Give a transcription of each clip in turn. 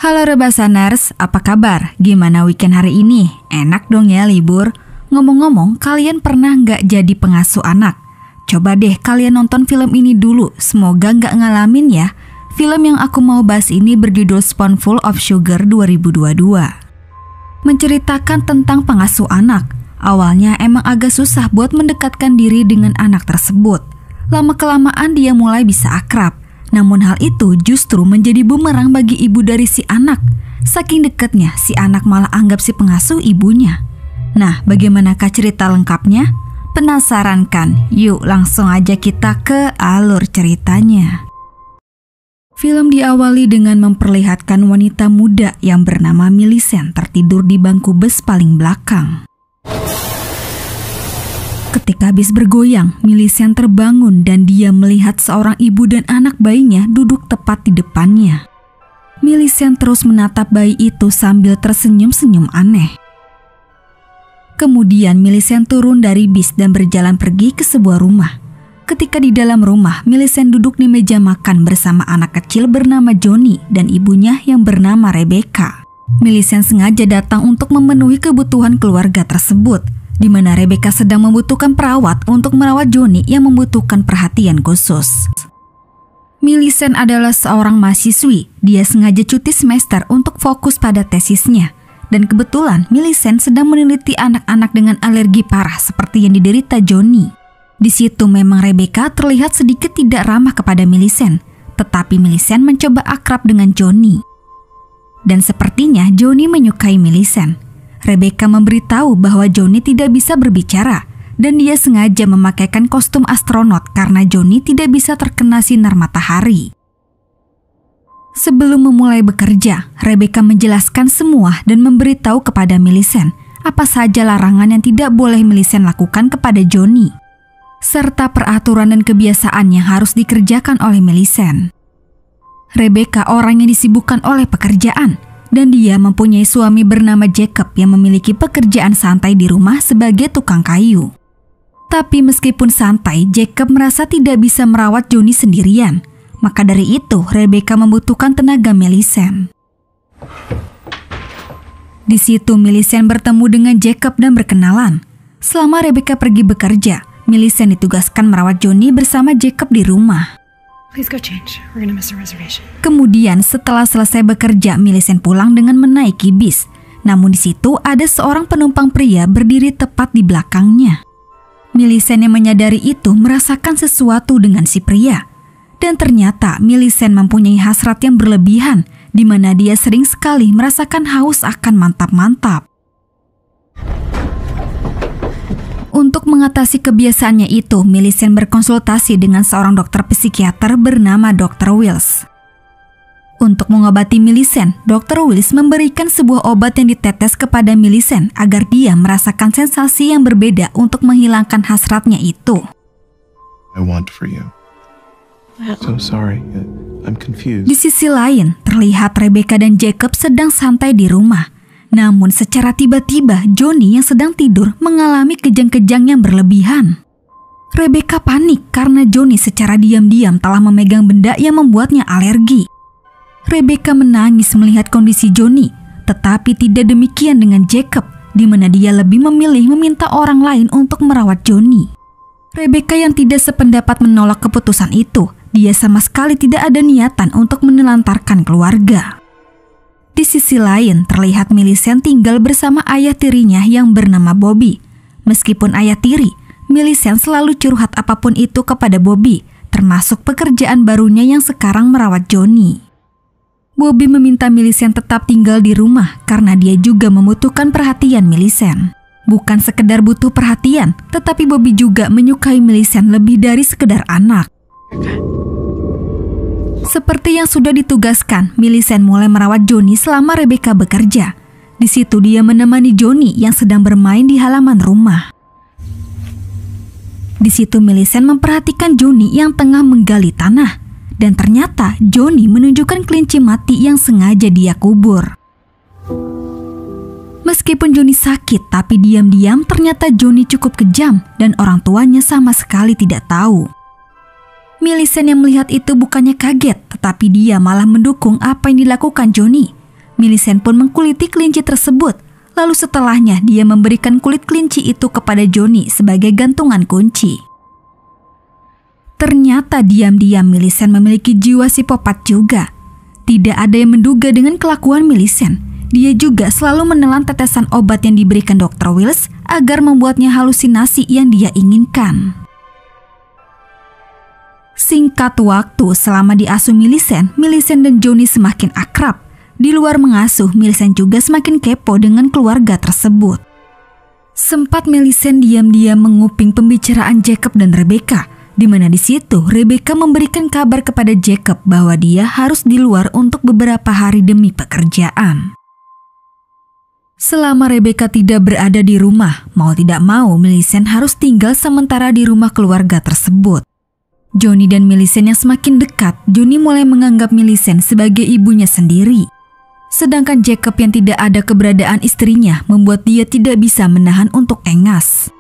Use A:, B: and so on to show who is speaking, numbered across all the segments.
A: Halo Rebasaners, apa kabar? Gimana weekend hari ini? Enak dong ya libur? Ngomong-ngomong, kalian pernah nggak jadi pengasuh anak? Coba deh kalian nonton film ini dulu, semoga nggak ngalamin ya. Film yang aku mau bahas ini berjudul Spoonful of Sugar 2022. Menceritakan tentang pengasuh anak. Awalnya emang agak susah buat mendekatkan diri dengan anak tersebut. Lama-kelamaan dia mulai bisa akrab. Namun hal itu justru menjadi bumerang bagi ibu dari si anak. Saking dekatnya, si anak malah anggap si pengasuh ibunya. Nah, bagaimanakah cerita lengkapnya? Penasaran kan? Yuk langsung aja kita ke alur ceritanya. Film diawali dengan memperlihatkan wanita muda yang bernama Millicent tertidur di bangku bus paling belakang. Ketika bis bergoyang, Millicent terbangun dan dia melihat seorang ibu dan anak bayinya duduk tepat di depannya. Millicent terus menatap bayi itu sambil tersenyum-senyum aneh. Kemudian Millicent turun dari bis dan berjalan pergi ke sebuah rumah. Ketika di dalam rumah, Millicent duduk di meja makan bersama anak kecil bernama Johnny dan ibunya yang bernama Rebecca. Millicent sengaja datang untuk memenuhi kebutuhan keluarga tersebut, di mana Rebecca sedang membutuhkan perawat untuk merawat Johnny yang membutuhkan perhatian khusus. Millicent adalah seorang mahasiswi. Dia sengaja cuti semester untuk fokus pada tesisnya. Dan kebetulan Millicent sedang meneliti anak-anak dengan alergi parah seperti yang diderita Johnny. Di situ memang Rebecca terlihat sedikit tidak ramah kepada Millicent, tetapi Millicent mencoba akrab dengan Johnny. Dan sepertinya Johnny menyukai Millicent. Rebecca memberitahu bahwa Johnny tidak bisa berbicara dan dia sengaja memakaikan kostum astronot karena Johnny tidak bisa terkena sinar matahari. Sebelum memulai bekerja, Rebecca menjelaskan semua dan memberitahu kepada Millicent apa saja larangan yang tidak boleh Millicent lakukan kepada Johnny, serta peraturan dan kebiasaan yang harus dikerjakan oleh Millicent. Rebecca orang yang disibukkan oleh pekerjaan, dan dia mempunyai suami bernama Jacob yang memiliki pekerjaan santai di rumah sebagai tukang kayu. Tapi meskipun santai, Jacob merasa tidak bisa merawat Johnny sendirian. Maka dari itu, Rebecca membutuhkan tenaga Millicent. Di situ Millicent bertemu dengan Jacob dan berkenalan. Selama Rebecca pergi bekerja, Millicent ditugaskan merawat Johnny bersama Jacob di rumah.
B: Please go change. We're gonna miss our reservation.
A: Kemudian setelah selesai bekerja, Millicent pulang dengan menaiki bis. Namun di situ ada seorang penumpang pria berdiri tepat di belakangnya. Millicent yang menyadari itu merasakan sesuatu dengan si pria. Dan ternyata Millicent mempunyai hasrat yang berlebihan, di mana dia sering sekali merasakan haus akan mantap-mantap. Untuk mengatasi kebiasaannya itu, Millicent berkonsultasi dengan seorang dokter psikiater bernama Dr. Wills. Untuk mengobati Millicent, Dr. Wills memberikan sebuah obat yang ditetes kepada Millicent agar dia merasakan sensasi yang berbeda untuk menghilangkan hasratnya itu.
C: I want for you. So sorry, I'm confused.
A: Di sisi lain, terlihat Rebecca dan Jacob sedang santai di rumah. Namun secara tiba-tiba Johnny yang sedang tidur mengalami kejang-kejang yang berlebihan. Rebecca panik karena Johnny secara diam-diam telah memegang benda yang membuatnya alergi. Rebecca menangis melihat kondisi Johnny, tetapi tidak demikian dengan Jacob, di mana dia lebih memilih meminta orang lain untuk merawat Johnny. Rebecca yang tidak sependapat menolak keputusan itu. Dia sama sekali tidak ada niatan untuk menelantarkan keluarga. Di sisi lain, terlihat Millicent tinggal bersama ayah tirinya yang bernama Bobby. Meskipun ayah tiri, Millicent selalu curhat apapun itu kepada Bobby, termasuk pekerjaan barunya yang sekarang merawat Johnny. Bobby meminta Millicent tetap tinggal di rumah karena dia juga membutuhkan perhatian Millicent. Bukan sekedar butuh perhatian, tetapi Bobby juga menyukai Millicent lebih dari sekedar anak. Seperti yang sudah ditugaskan, Millicent mulai merawat Johnny selama Rebecca bekerja. Di situ dia menemani Johnny yang sedang bermain di halaman rumah. Di situ Millicent memperhatikan Johnny yang tengah menggali tanah. Dan ternyata Johnny menunjukkan kelinci mati yang sengaja dia kubur. Meskipun Johnny sakit, tapi diam-diam ternyata Johnny cukup kejam dan orang tuanya sama sekali tidak tahu. Millicent yang melihat itu bukannya kaget, tetapi dia malah mendukung apa yang dilakukan Johnny. Millicent pun mengkuliti kelinci tersebut. Lalu setelahnya dia memberikan kulit kelinci itu kepada Johnny sebagai gantungan kunci. Ternyata diam-diam Millicent memiliki jiwa psikopat juga. Tidak ada yang menduga dengan kelakuan Millicent. Dia juga selalu menelan tetesan obat yang diberikan Dr. Wills agar membuatnya halusinasi yang dia inginkan. Singkat waktu selama diasuh Millicent dan Johnny semakin akrab. Di luar mengasuh, Millicent juga semakin kepo dengan keluarga tersebut. Sempat Millicent diam-diam menguping pembicaraan Jacob dan Rebecca, di mana di situ Rebecca memberikan kabar kepada Jacob bahwa dia harus di luar untuk beberapa hari demi pekerjaan. Selama Rebecca tidak berada di rumah, mau tidak mau Millicent harus tinggal sementara di rumah keluarga tersebut. Johnny dan Millicent yang semakin dekat, Johnny mulai menganggap Millicent sebagai ibunya sendiri. Sedangkan Jacob yang tidak ada keberadaan istrinya membuat dia tidak bisa menahan untuk engas.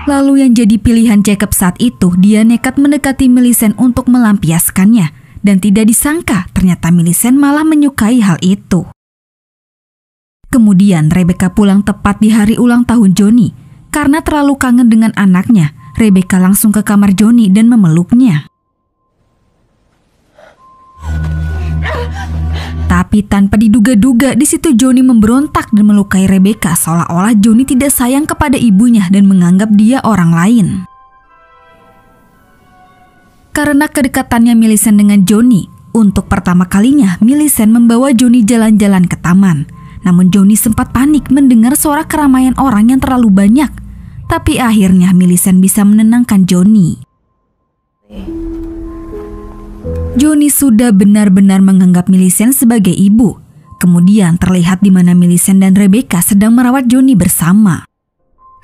A: Lalu yang jadi pilihan Jacob saat itu, dia nekat mendekati Millicent untuk melampiaskannya. Dan tidak disangka ternyata Millicent malah menyukai hal itu. Kemudian Rebecca pulang tepat di hari ulang tahun Johnny. Karena terlalu kangen dengan anaknya, Rebecca langsung ke kamar Johnny dan memeluknya. Tapi tanpa diduga-duga di situ Johnny memberontak dan melukai Rebecca seolah-olah Johnny tidak sayang kepada ibunya dan menganggap dia orang lain. Karena kedekatannya Millicent dengan Johnny, untuk pertama kalinya Millicent membawa Johnny jalan-jalan ke taman. Namun Johnny sempat panik mendengar suara keramaian orang yang terlalu banyak. Tapi akhirnya Millicent bisa menenangkan Johnny. Johnny sudah benar-benar menganggap Millicent sebagai ibu. Kemudian terlihat di mana Millicent dan Rebecca sedang merawat Johnny bersama.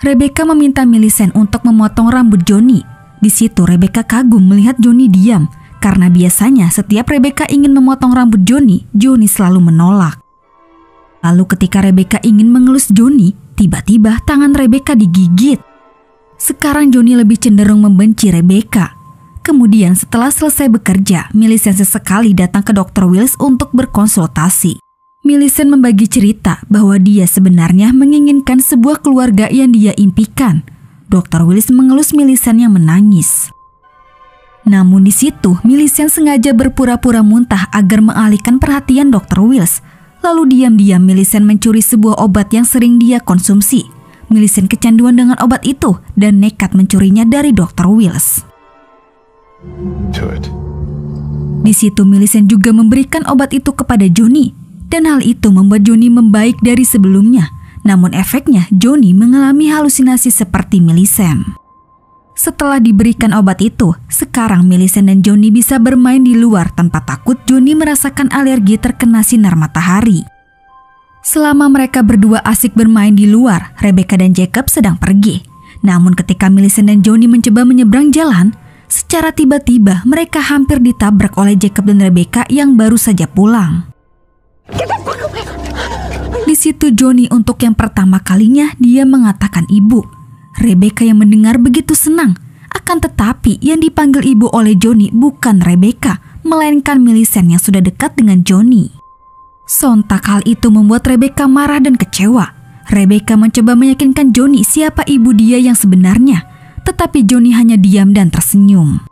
A: Rebecca meminta Millicent untuk memotong rambut Johnny. Di situ Rebecca kagum melihat Johnny diam, karena biasanya setiap Rebecca ingin memotong rambut Johnny, Johnny selalu menolak. Lalu ketika Rebecca ingin mengelus Johnny, tiba-tiba tangan Rebecca digigit. Sekarang Johnny lebih cenderung membenci Rebecca. Kemudian setelah selesai bekerja, Millicent sesekali datang ke Dr. Wills untuk berkonsultasi. Millicent membagi cerita bahwa dia sebenarnya menginginkan sebuah keluarga yang dia impikan. Dr. Wills mengelus Millicent yang menangis. Namun di situ, Millicent sengaja berpura-pura muntah agar mengalihkan perhatian Dr. Wills. Lalu diam-diam Millicent mencuri sebuah obat yang sering dia konsumsi. Millicent kecanduan dengan obat itu dan nekat mencurinya dari Dr. Wills. Di situ Millicent juga memberikan obat itu kepada Johnny, dan hal itu membuat Johnny membaik dari sebelumnya. Namun efeknya Johnny mengalami halusinasi seperti Millicent. Setelah diberikan obat itu, sekarang Millicent dan Johnny bisa bermain di luar tanpa takut Johnny merasakan alergi terkena sinar matahari. Selama mereka berdua asik bermain di luar, Rebecca dan Jacob sedang pergi. Namun ketika Millicent dan Johnny mencoba menyeberang jalan, secara tiba-tiba mereka hampir ditabrak oleh Jacob dan Rebecca yang baru saja pulang. Di situ Johnny untuk yang pertama kalinya dia mengatakan ibu. Rebecca yang mendengar begitu senang. Akan tetapi yang dipanggil ibu oleh Johnny bukan Rebecca, melainkan Millicent yang sudah dekat dengan Johnny. Sontak hal itu membuat Rebecca marah dan kecewa. Rebecca mencoba meyakinkan Johnny siapa ibu dia yang sebenarnya. Tetapi Johnny hanya diam dan tersenyum.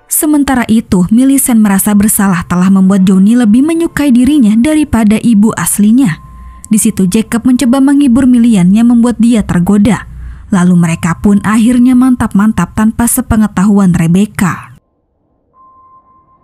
A: Sementara itu, Millicent merasa bersalah telah membuat Johnny lebih menyukai dirinya daripada ibu aslinya. Di situ Jacob mencoba menghibur Millicent yang membuat dia tergoda. Lalu mereka pun akhirnya mantap-mantap tanpa sepengetahuan Rebecca.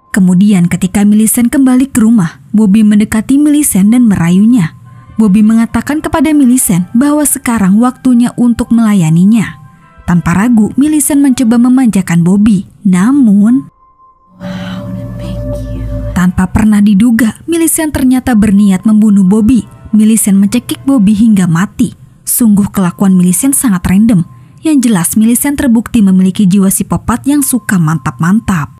A: Kemudian ketika Millicent kembali ke rumah, Bobby mendekati Millicent dan merayunya. Bobby mengatakan kepada Millicent bahwa sekarang waktunya untuk melayaninya. Tanpa ragu, Millicent mencoba memanjakan Bobby. Namun, tanpa pernah diduga, Millicent ternyata berniat membunuh Bobby. Millicent mencekik Bobby hingga mati. Sungguh kelakuan Millicent sangat random. Yang jelas Millicent terbukti memiliki jiwa psikopat yang suka mantap-mantap.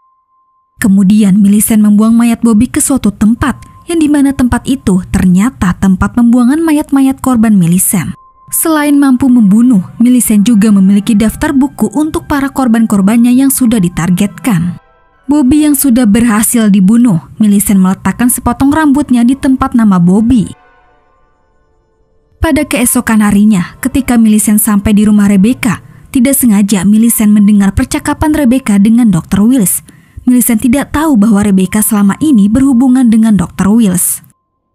A: Kemudian Millicent membuang mayat Bobby ke suatu tempat, yang dimana tempat itu ternyata tempat pembuangan mayat-mayat korban Millicent. Selain mampu membunuh, Millicent juga memiliki daftar buku untuk para korban-korbannya yang sudah ditargetkan. Bobby yang sudah berhasil dibunuh, Millicent meletakkan sepotong rambutnya di tempat nama Bobby. Pada keesokan harinya, ketika Millicent sampai di rumah Rebecca, tidak sengaja Millicent mendengar percakapan Rebecca dengan Dr. Wills. Millicent tidak tahu bahwa Rebecca selama ini berhubungan dengan Dr. Wills.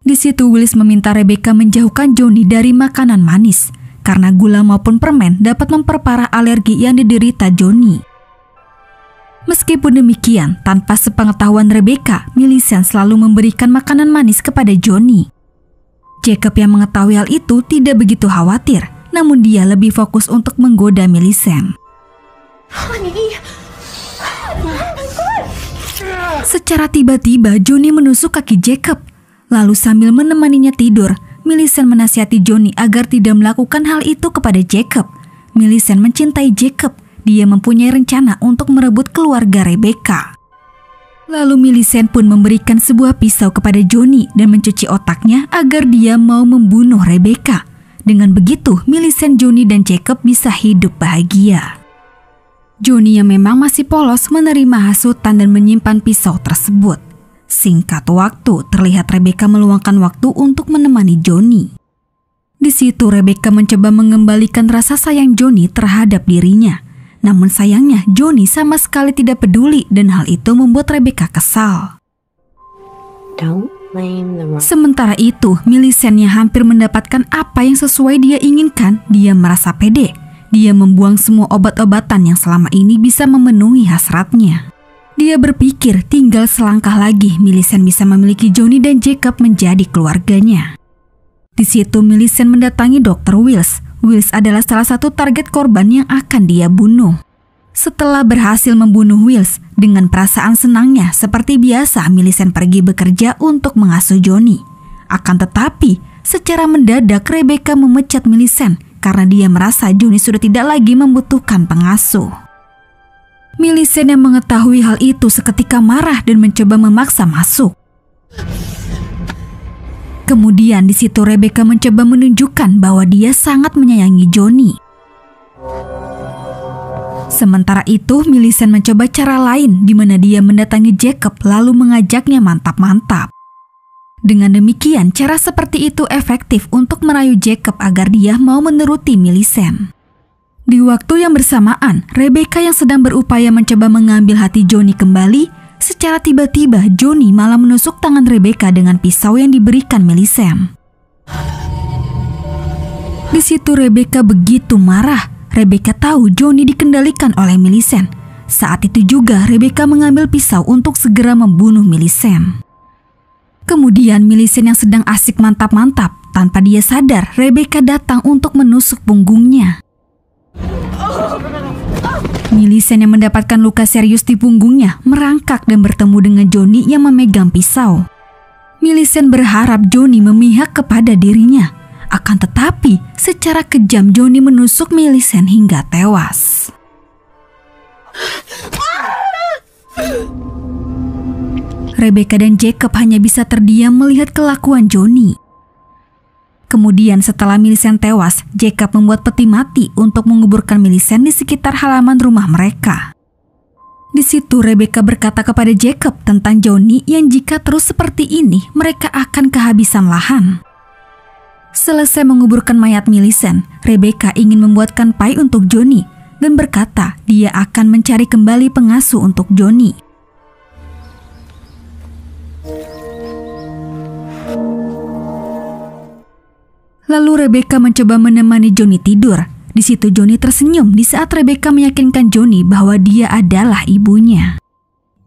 A: Di situ Wills meminta Rebecca menjauhkan Johnny dari makanan manis, karena gula maupun permen dapat memperparah alergi yang diderita Johnny. Meskipun demikian, tanpa sepengetahuan Rebecca, Millicent selalu memberikan makanan manis kepada Johnny. Jacob yang mengetahui hal itu tidak begitu khawatir, namun dia lebih fokus untuk menggoda Millicent. Secara tiba-tiba Johnny menusuk kaki Jacob. Lalu sambil menemaninya tidur, Millicent menasihati Johnny agar tidak melakukan hal itu kepada Jacob. Millicent mencintai Jacob. Dia mempunyai rencana untuk merebut keluarga Rebecca. Lalu Millicent pun memberikan sebuah pisau kepada Johnny dan mencuci otaknya agar dia mau membunuh Rebecca. Dengan begitu, Millicent, Johnny, dan Jacob bisa hidup bahagia. Johnny yang memang masih polos menerima hasutan dan menyimpan pisau tersebut. Singkat waktu, terlihat Rebecca meluangkan waktu untuk menemani Johnny. Di situ Rebecca mencoba mengembalikan rasa sayang Johnny terhadap dirinya. Namun sayangnya Johnny sama sekali tidak peduli dan hal itu membuat Rebecca kesal. Sementara itu, Millicent yang hampir mendapatkan apa yang sesuai dia inginkan, dia merasa pede. Dia membuang semua obat-obatan yang selama ini bisa memenuhi hasratnya. Dia berpikir tinggal selangkah lagi Millicent bisa memiliki Johnny dan Jacob menjadi keluarganya. Di situ Millicent mendatangi Dr. Wills. Wills adalah salah satu target korban yang akan dia bunuh. Setelah berhasil membunuh Wills, dengan perasaan senangnya seperti biasa Millicent pergi bekerja untuk mengasuh Johnny. Akan tetapi, secara mendadak Rebecca memecat Millicent karena dia merasa Johnny sudah tidak lagi membutuhkan pengasuh. Millicent yang mengetahui hal itu seketika marah dan mencoba memaksa masuk. Kemudian di situ Rebecca mencoba menunjukkan bahwa dia sangat menyayangi Johnny. Sementara itu, Millicent mencoba cara lain di mana dia mendatangi Jacob lalu mengajaknya mantap-mantap. Dengan demikian, cara seperti itu efektif untuk merayu Jacob agar dia mau menuruti Millicent. Di waktu yang bersamaan, Rebecca yang sedang berupaya mencoba mengambil hati Johnny kembali, secara tiba-tiba Johnny malah menusuk tangan Rebecca dengan pisau yang diberikan Millicent. Di situ Rebecca begitu marah. Rebecca tahu Johnny dikendalikan oleh Millicent. Saat itu juga Rebecca mengambil pisau untuk segera membunuh Millicent. Kemudian Millicent yang sedang asik mantap-mantap, tanpa dia sadar Rebecca datang untuk menusuk punggungnya. Millicent yang mendapatkan luka serius di punggungnya merangkak dan bertemu dengan Johnny yang memegang pisau. Millicent berharap Johnny memihak kepada dirinya. Akan tetapi, secara kejam Johnny menusuk Millicent hingga tewas. Rebecca dan Jacob hanya bisa terdiam melihat kelakuan Johnny. Kemudian setelah Millicent tewas, Jacob membuat peti mati untuk menguburkan Millicent di sekitar halaman rumah mereka. Di situ Rebecca berkata kepada Jacob tentang Johnny yang jika terus seperti ini mereka akan kehabisan lahan. Selesai menguburkan mayat Millicent, Rebecca ingin membuatkan pai untuk Johnny dan berkata dia akan mencari kembali pengasuh untuk Johnny. Lalu Rebecca mencoba menemani Johnny tidur. Di situ Johnny tersenyum di saat Rebecca meyakinkan Johnny bahwa dia adalah ibunya.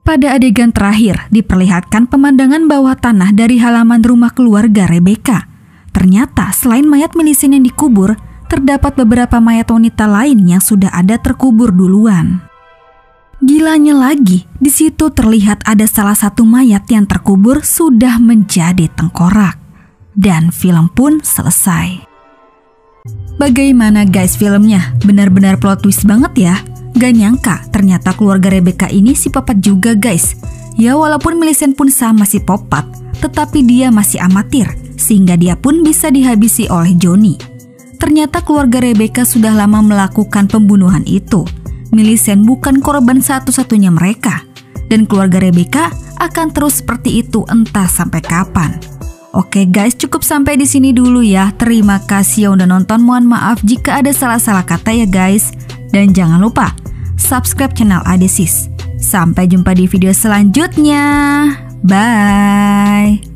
A: Pada adegan terakhir, diperlihatkan pemandangan bawah tanah dari halaman rumah keluarga Rebecca. Ternyata selain mayat Millicent yang dikubur, terdapat beberapa mayat wanita lain yang sudah ada terkubur duluan. Gilanya lagi, di situ terlihat ada salah satu mayat yang terkubur sudah menjadi tengkorak. Dan film pun selesai. Bagaimana guys filmnya? Benar-benar plot twist banget ya. Gak nyangka ternyata keluarga Rebecca ini psikopat juga guys. Ya walaupun Millicent pun sama psikopat, tetapi dia masih amatir, sehingga dia pun bisa dihabisi oleh Johnny. Ternyata keluarga Rebecca sudah lama melakukan pembunuhan itu. Millicent bukan korban satu-satunya mereka. Dan keluarga Rebecca akan terus seperti itu entah sampai kapan. Oke guys, cukup sampai di sini dulu ya. Terima kasih yang udah nonton. Mohon maaf jika ada salah-salah kata ya guys. Dan jangan lupa subscribe channel Adesis. Sampai jumpa di video selanjutnya. Bye.